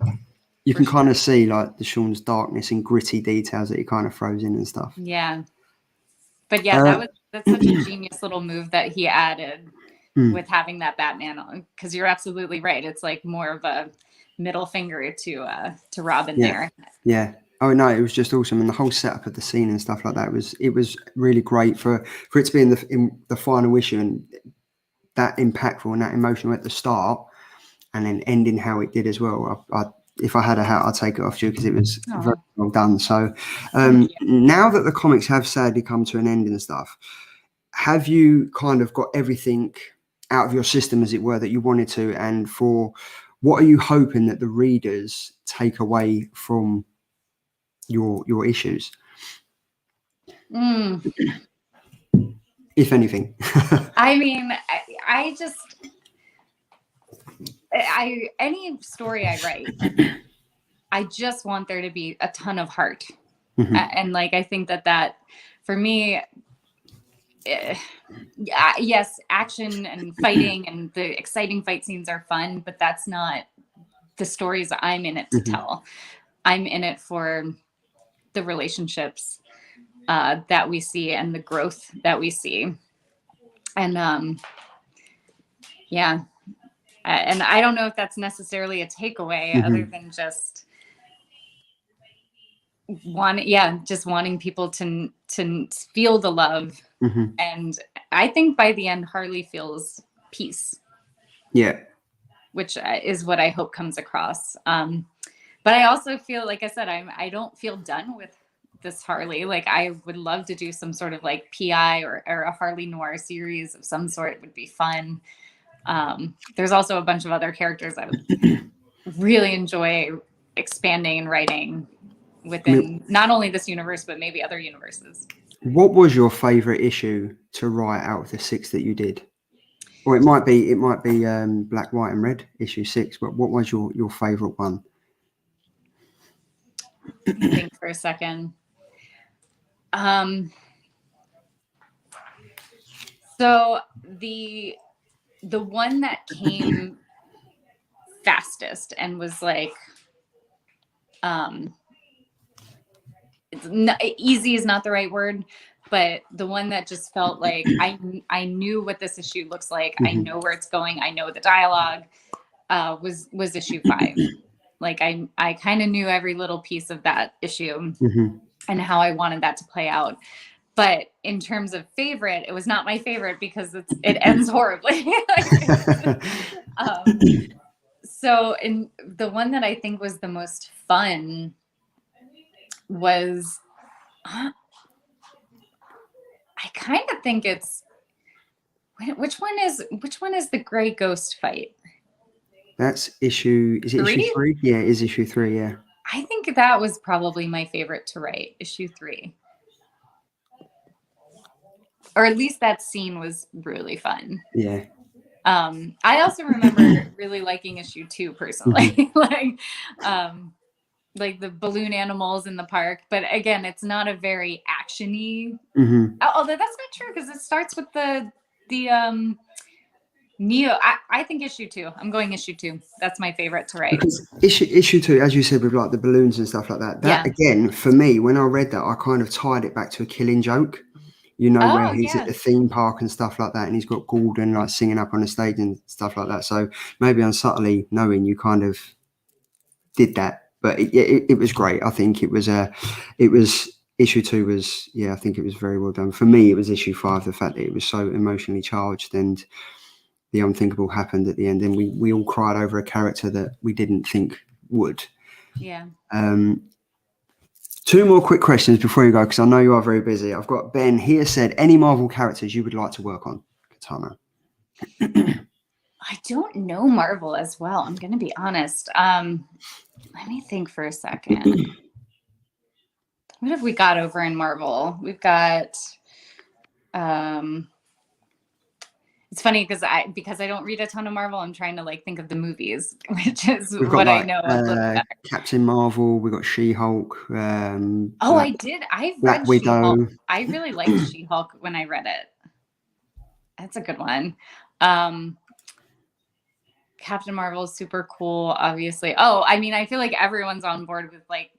You can kind of see like the Sean's darkness and gritty details that he kind of throws in and stuff. Yeah. But yeah, that's such a genius little move that he added with having that Batman on, because you're absolutely right. It's like more of a middle finger to Robin there. Yeah. Oh no, it was just awesome, and the whole setup of the scene and stuff like that it was really great for it to be in the final issue and that impactful and that emotional at the start, and then ending how it did as well. If I had a hat, I'd take it off you because it was very well done. So now that the comics have sadly come to an end and stuff, have you kind of got everything out of your system, as it were, that you wanted to? And for what are you hoping that the readers take away from your issues? If anything. I mean, any story I write, I just want there to be a ton of heart. And like, I think that for me, yes, action and fighting and the exciting fight scenes are fun, but that's not the stories I'm in it to tell. I'm in it for the relationships that we see and the growth that we see. And and I don't know if that's necessarily a takeaway other than just wanting people to feel the love. And I think by the end, Harley feels peace. Yeah. Which is what I hope comes across. But I also feel, like I said, I don't feel done with this Harley. Like, I would love to do some sort of like PI or a Harley Noir series of some sort. It would be fun. There's also a bunch of other characters I would really enjoy expanding and writing within not only this universe, but maybe other universes. What was your favorite issue to write out of the 6 that you did? Or it might be Black, White, and Red issue 6. But what was your favorite one? Think for a second. So the one that came fastest and was like, easy is not the right word, but the one that just felt like I knew what this issue looks like. I know where it's going. I know the dialogue, was issue 5. Like I kind of knew every little piece of that issue and how I wanted that to play out. But in terms of favorite, it was not my favorite because it ends horribly. So in the one that I think was the most fun was, I kind of think it's, which one is the gray ghost fight? That's issue 3? Yeah, it is issue 3, yeah. I think that was probably my favorite to write, issue 3. Or at least that scene was really fun. Yeah. I also remember really liking issue 2 personally. like the balloon animals in the park. But again, it's not a very actiony. Hmm. Although that's not true, because it starts with the Neo. I think issue 2. I'm going issue 2. That's my favorite to write. Because issue 2, as you said, with like the balloons and stuff like that, that Yeah. again, for me, when I read that, I kind of tied it back to a Killing Joke, you know, where Oh he's at yeah. the theme park and stuff like that, and he's got Gordon like singing up on the stage and stuff like that. So maybe unsubtly knowing you kind of did that, but it was great. I think it was issue 2 was, yeah, I think it was very well done. For me, it was issue 5, the fact that it was so emotionally charged and the unthinkable happened at the end, and we all cried over a character that we didn't think would. Yeah. 2 more quick questions before you go, because I know you are very busy. I've got Ben here said, any Marvel characters you would like to work on, Katana? I don't know Marvel as well. I'm going to be honest. Let me think for a second. What have we got over in Marvel? We've got. It's funny because I don't read a ton of Marvel. I'm trying to like think of the movies, which is We've got what like, I know of. Captain Marvel. We've got She-Hulk. I did. I Black read Widow. She-Hulk. I really liked She-Hulk when I read it. That's a good one. Captain Marvel is super cool, obviously. Oh, I mean, I feel like everyone's on board with like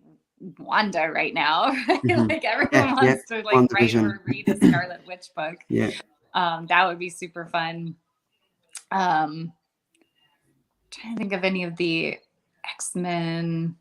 Wanda right now. Mhm. Like everyone wants to like write or read a Scarlet Witch book. Yeah. That would be super fun. Trying to think of any of the X-Men.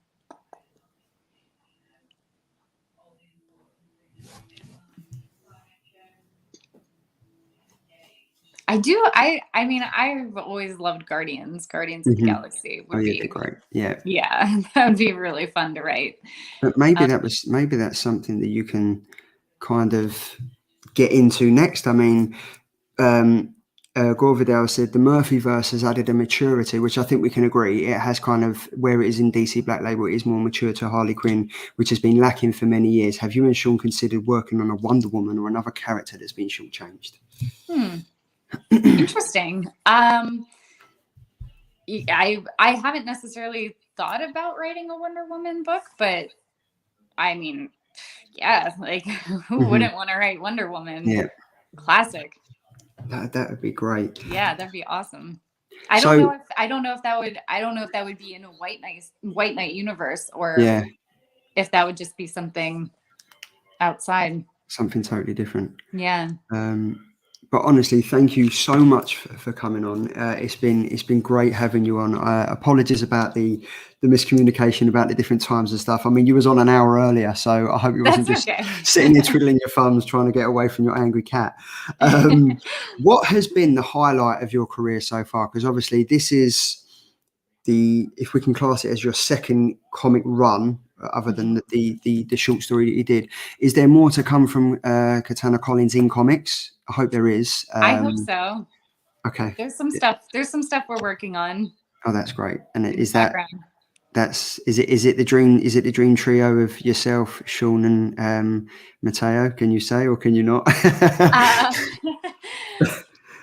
I do. I mean, I've always loved Guardians of the Galaxy. Would be great. Yeah. Yeah, that would be really fun to write. But maybe that's something that you can kind of get into next. I mean, Gore Vidal said the Murphyverse has added a maturity, which I think we can agree. It has kind of, where it is in DC Black Label, it is more mature to Harley Quinn, which has been lacking for many years. Have you and Sean considered working on a Wonder Woman or another character that's been shortchanged? Interesting. I haven't necessarily thought about writing a Wonder Woman book, but I mean, yeah, like who wouldn't want to write Wonder Woman? Yeah, classic. That would be great. Yeah, that'd be awesome. I don't know if that would be in a White Knight universe, or if that would just be something outside. Something totally different. Yeah. But honestly, thank you so much for coming on. It's been great having you on. Apologies about the miscommunication about the different times and stuff. I mean, you was on an hour earlier, so I hope you wasn't just sitting there twiddling your thumbs trying to get away from your angry cat. What has been the highlight of your career so far? Because obviously this is if we can class it as your second comic run, other than the short story that you did. Is there more to come from Katana Collins in comics? I hope there is. I hope so. Okay. There's some stuff we're working on. Oh, that's great. And is it the dream trio of yourself, Sean, and Matteo? Can you say, or can you not?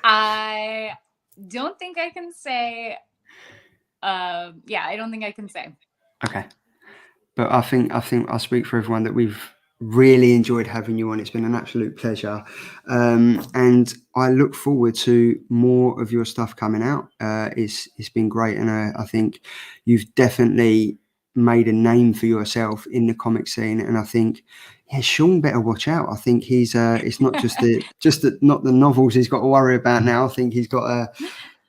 I don't think I can say. I don't think I can say. Okay. But I think I'll speak for everyone that we've really enjoyed having you on. It's been an absolute pleasure. And I look forward to more of your stuff coming out. It's been great. And I think you've definitely made a name for yourself in the comic scene. And I think, Sean better watch out. I think he's it's not just not the novels he's got to worry about now. I think he's got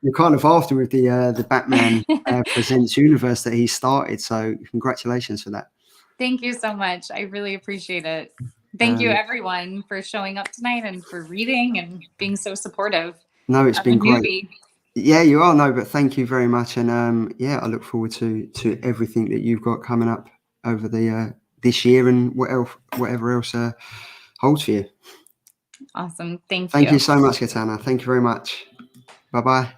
you're kind of after with the Batman Presents universe that he started. So congratulations for that. Thank you so much. I really appreciate it. Thank you everyone for showing up tonight and for reading and being so supportive. No, it's been great. Yeah, you are. No, but thank you very much. And I look forward to everything that you've got coming up over the this year and whatever else holds for you. Awesome. Thank you. Thank you so much, Katana. Thank you very much. Bye-bye.